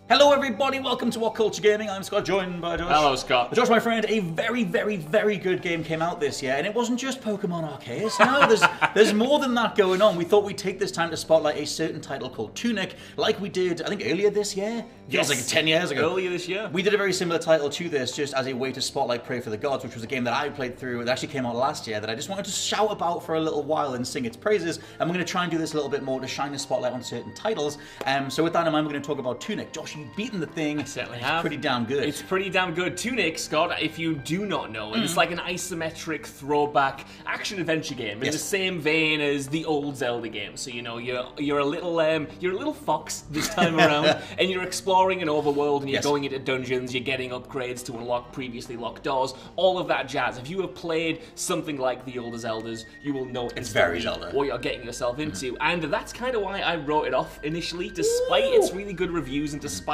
Hello everybody, welcome to WhatCulture Gaming. I'm Scott, joined by Josh. Hello Scott. Josh, my friend, a very, very, very good game came out this year, and it wasn't just Pokemon Arceus. No, there's more than that going on. We thought we'd take this time to spotlight a certain title called Tunic, like we did, I think, earlier this year? Yes. Feels like 10 years ago. Earlier this year. We did a very similar title to this, just as a way to spotlight Pray for the Gods, which was a game that I played through, that actually came out last year, that I just wanted to shout about for a little while and sing its praises, and we're going to try and do this a little bit more to shine a spotlight on certain titles. So with that in mind, we're going to talk about Tunic. Josh, you've beaten the thing. I certainly have. It's pretty damn good. It's pretty damn good. Tunic, Scott, if you do not know, it's like an isometric throwback action-adventure game in the same vein as the old Zelda games. So, you know, you're a little fox this time around, and you're exploring an overworld, and you're going into dungeons, you're getting upgrades to unlock previously locked doors, all of that jazz. If you have played something like the older Zeldas, you will know it's very Zelda. What you're getting yourself into. And that's kind of why I wrote it off initially, despite its really good reviews and despite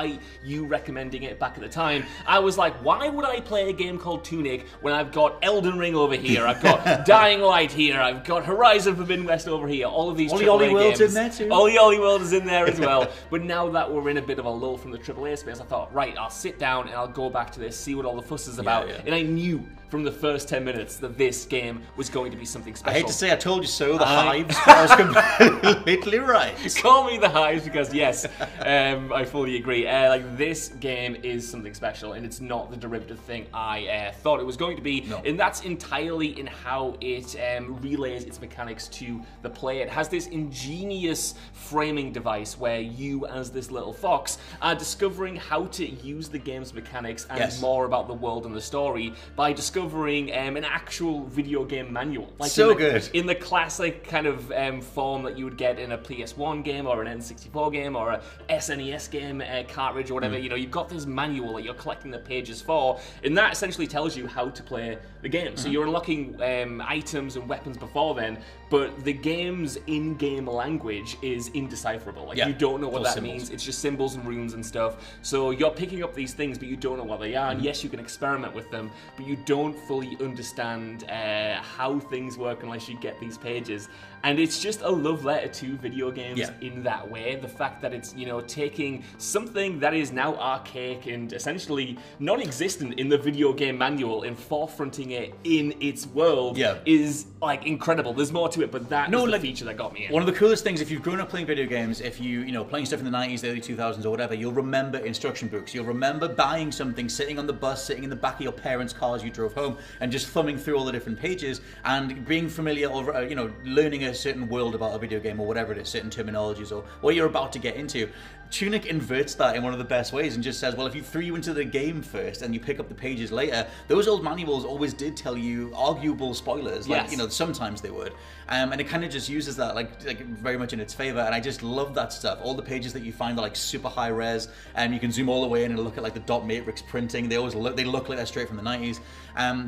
you recommending it back at the time. I was like, why would I play a game called Tunic when I've got Elden Ring over here, I've got Dying Light here, I've got Horizon Forbidden West over here, all of these AAA World's games. in there too. Ollie World is in there as well. But now that we're in a bit of a lull from the AAA space, I thought, right, I'll sit down and I'll go back to this, see what all the fuss is about. And I knew from the first 10 minutes that this game was going to be something special. I hate to say I told you so, the Hives, but I was completely right. Call me the Hives, because yes, I fully agree. Like, this game is something special, and it's not the derivative thing I thought it was going to be. No. And that's entirely in how it relays its mechanics to the player. It has this ingenious framing device where you, as this little fox, are discovering how to use the game's mechanics and more about the world and the story by discovering an actual video game manual. Like so good. In the classic kind of form that you would get in a PS1 game or an N64 game or a SNES game cartridge or whatever. You know, you've got this manual that you're collecting the pages for, and that essentially tells you how to play the game. So you're unlocking items and weapons before then, but the game's in-game language is indecipherable. Like, you don't know what that means. It's just symbols and runes and stuff. So you're picking up these things, but you don't know what they are. And yes, you can experiment with them, but you don't fully understand how things work unless you get these pages. And it's just a love letter to video games in that way. The fact that it's, you know, taking something that is now archaic and essentially non-existent in the video game manual and forefronting it in its world is, like, incredible. There's more to it, but that is the feature that got me in. One of the coolest things, if you've grown up playing video games, if you know, playing stuff in the 90s, the early 2000s or whatever, you'll remember instruction books. You'll remember buying something, sitting on the bus, sitting in the back of your parents' cars you drove home, and just thumbing through all the different pages and being familiar or, you know, learning a certain world about a video game or whatever it is, certain terminologies or what you're about to get into. Tunic inverts that in one of the best ways and just says, well, if you threw you into the game first and you pick up the pages later, those old manuals always did tell you arguable spoilers. Like, you know, sometimes they would. And it kind of just uses that like very much in its favor, and I just love that stuff. All the pages that you find are like super high res, and you can zoom all the way in and look at like the dot matrix printing. They always look like they're straight from the 90s.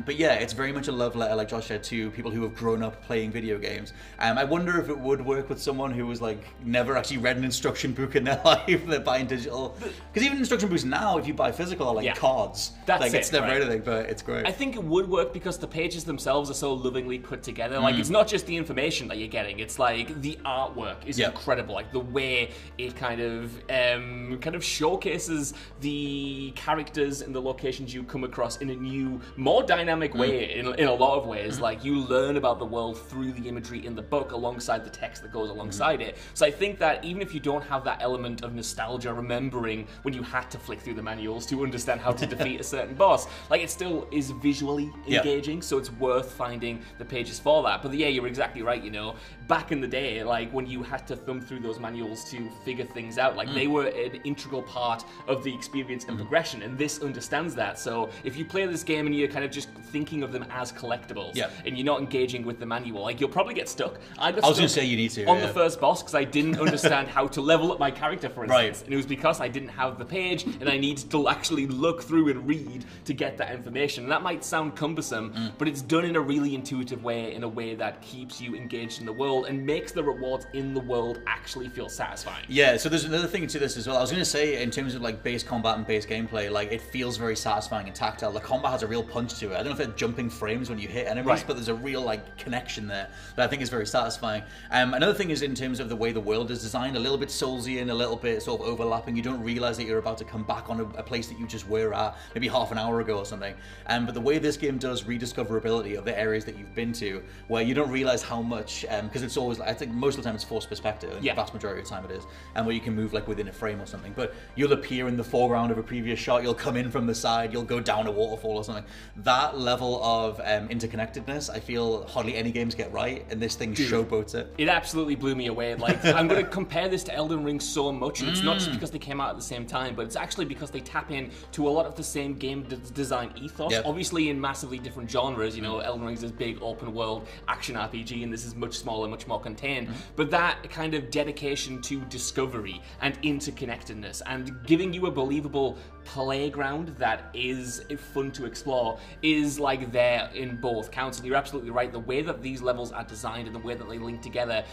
But yeah, it's very much a love letter, like Josh said, to people who have grown up playing video games. I wonder if it would work with someone who was like never actually read an instruction book in their life. They're buying digital, because even instruction books now, if you buy physical, are like cards. That's like, it's never right. anything, but it's great. I think it would work because the pages themselves are so lovingly put together. Like, it's not just the information that you're getting; it's like the artwork is incredible. Like the way it kind of showcases the characters and the locations you come across in a new, more dynamic way. In a lot of ways, like you learn about the world through the imagery in the book alongside the text that goes alongside it. So I think that even if you don't have that element of nostalgia, remembering when you had to flick through the manuals to understand how to defeat a certain boss, like it still is visually engaging, so it's worth finding the pages for that. But yeah, you're exactly right, you know, back in the day, like when you had to thumb through those manuals to figure things out, like they were an integral part of the experience and progression, and this understands that. So if you play this game and you're kind of just thinking of them as collectibles, and you're not engaging with the manual, like you'll probably get stuck. I was going to say you need to on the first boss because I didn't understand how to level up my character, for instance, and it was because I didn't have the page and I needed to actually look through and read to get that information. And that might sound cumbersome, but it's done in a really intuitive way, in a way that keeps you engaged in the world and makes the rewards in the world actually feel satisfying. Yeah, so there's another thing to this as well. I was going to say, in terms of like base combat and base gameplay, like it feels very satisfying and tactile. The combat has a real punch to it. I don't know if they're jumping frames when you hit enemies, but there's a real like connection there that I think is very satisfying. Another thing is in terms of the way the world is designed, a little bit Soulsian, a little bit it sort of overlapping. You don't realize that you're about to come back on a place that you just were at maybe half an hour ago or something. But the way this game does rediscoverability of the areas that you've been to, where you don't realize how much, because it's always, I think most of the time it's forced perspective, and the vast majority of the time it is, and where you can move like within a frame or something. But you'll appear in the foreground of a previous shot, you'll come in from the side, you'll go down a waterfall or something. That level of interconnectedness, I feel hardly any games get right, and this thing showboats it. It absolutely blew me away. Like, I'm going to compare this to Elden Ring so much. It's not just because they came out at the same time, but it's actually because they tap in to a lot of the same game design ethos. Obviously in massively different genres. You know, Elden Ring's this big open world action RPG, and this is much smaller, much more contained. But that kind of dedication to discovery and interconnectedness and giving you a believable playground that is fun to explore is like there in both counts. And you're absolutely right. The way that these levels are designed and the way that they link together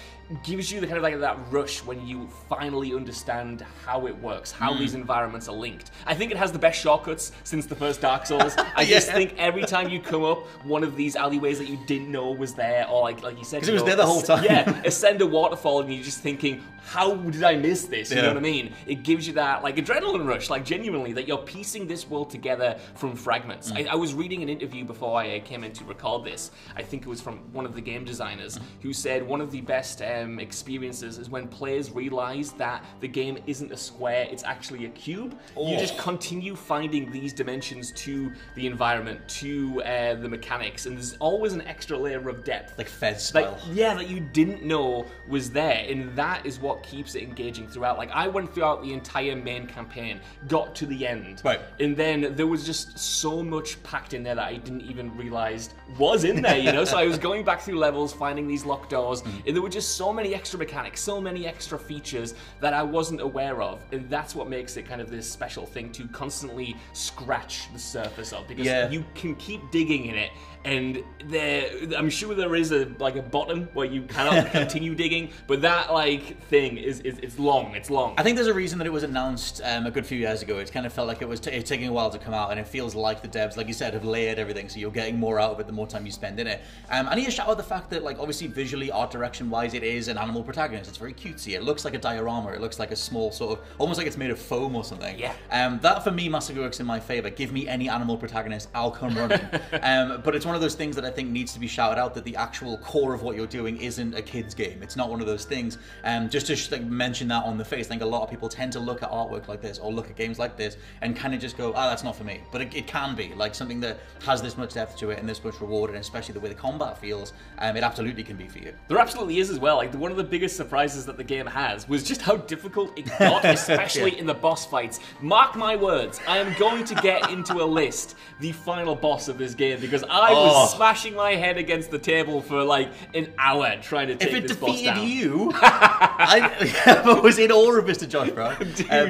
gives you the kind of like that rush when you finally understand how it works, how these environments are linked. I think it has the best shortcuts since the first Dark Souls. I just think every time you come up one of these alleyways that you didn't know was there, or like you said, because it was there the whole time. Ascend a waterfall and you're just thinking, how did I miss this? You know what I mean? It gives you that like adrenaline rush, like genuinely, that you're piecing this world together from fragments. I was reading an interview before I came in to record this. I think it was from one of the game designers who said one of the best experiences is when players realize that the game isn't a square, it's actually a cube. You just continue finding these dimensions to the environment, to the mechanics, and there's always an extra layer of depth. Like Fez style. That you didn't know was there, and that is what keeps it engaging throughout. Like, I went throughout the entire main campaign, got to the end, and then there was just so much packed in there that I didn't even realize was in there, you know? So I was going back through levels, finding these locked doors, and there were just so many extra mechanics, so many extra features that I wasn't aware of, and that's what makes it kind of this special thing to constantly scratch the surface of, because you can keep digging in it, and I'm sure there is a bottom where you cannot continue digging, but that thing it's long. I think there's a reason that it was announced a good few years ago. It kind of felt like it was taking a while to come out, and it feels like the devs, like you said, have layered everything, so you're getting more out of it the more time you spend in it. I need to shout out the fact that, like, obviously visually, art direction wise, it is an animal protagonist. It's very cutesy. It looks like a diorama. It looks like a small sort of, almost like it's made of foam or something. That for me massively works in my favor. Give me any animal protagonist, I'll come running. But it's one of those things that I think needs to be shouted out, that the actual core of what you're doing isn't a kid's game. It's not one of those things. Just to mention that on the face, I think a lot of people tend to look at artwork like this or look at games like this and kind of just go, oh, that's not for me. But it can be like something that has this much depth to it and this much reward, and especially the way the combat feels, it absolutely can be for you. There absolutely is as well. Like, one of the biggest surprises that the game has was just how difficult it got, especially in the boss fights. Mark my words, I am going to get into a list the final boss of this game, because I was smashing my head against the table for like an hour trying to take this boss down. If it defeated you, I was in awe of Mr. Josh, bro.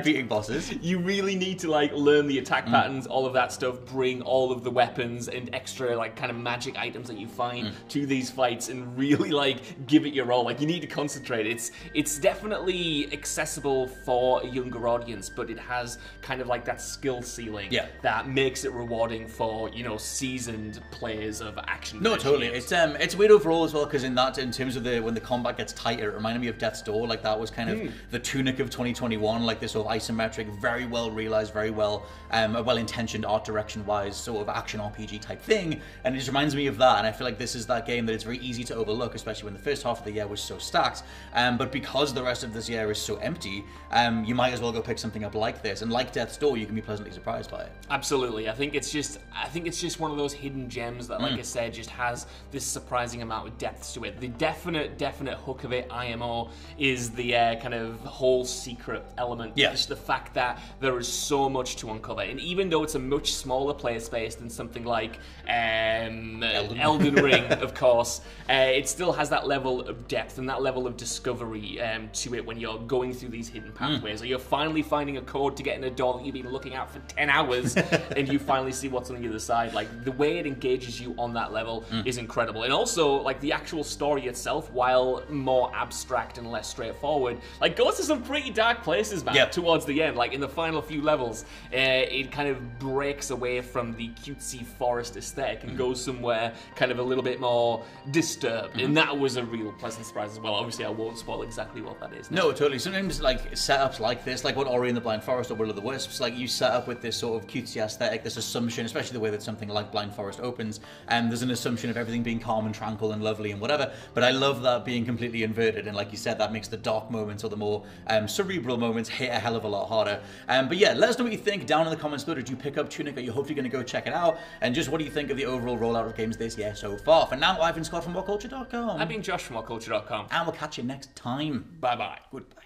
Beating bosses. You really need to learn the attack patterns, all of that stuff, bring all of the weapons and extra kind of magic items that you find to these fights, and really give it your all. You need to concentrate. It's definitely accessible for a younger audience, but it has kind of that skill ceiling that makes it rewarding for seasoned players of action. No, totally. It's weird overall as well, because in terms of when the combat gets tighter, it reminded me of Death's Door. That was kind of the tunic of 2021, this sort of isometric, very well realized, very well intentioned art direction wise sort of action RPG type thing, and it just reminds me of that. And I feel like this is that game that it's very easy to overlook, especially when the first half of the year was so stacked, but because the rest of this year is so empty, you might as well go pick something up like this, and like Death's Door, you can be pleasantly surprised by it. Absolutely. I think it's just one of those hidden gems that, like I said, just has this surprising amount of depth to it. The definite hook of it, IMO, is the kind of whole secret element. Just the fact that there is so much to uncover, and even though it's a much smaller player space than something like Elden Ring, of course, it still has that level of depth and that level of discovery to it when you're going through these hidden pathways, or you're finally finding a code to get in a door that you've been looking at for 10 hours and you finally see what's on the other side. The way it engages you on that level is incredible. And also, the actual story itself, while more abstract and less straightforward, goes to some pretty dark places, man, towards the end. In the final few levels, it kind of breaks away from the cutesy forest aesthetic and goes somewhere kind of a little bit more disturbed. And that was a real pleasant surprise as well. Obviously, I won't spoil exactly what that is now. No, totally. Sometimes, like setups like this, like what Ori and the Blind Forest or Will of the Wisps, like you set up with this sort of cutesy aesthetic, this assumption, especially the way that something like Blind Forest opens, and there's an assumption of everything being calm and tranquil and lovely and whatever, but I love that being completely inverted, and like you said, that makes the dark moments or the more cerebral moments hit a hell of a lot harder. But yeah, let us know what you think down in the comments below. Did you pick up Tunic? Are you hopefully going to go check it out? And just what do you think of the overall rollout of games this year so far? For now, I've been Scott from WhatCulture.com. I've been Josh from WhatCulture.com. And we'll catch you next time. Bye-bye. Goodbye.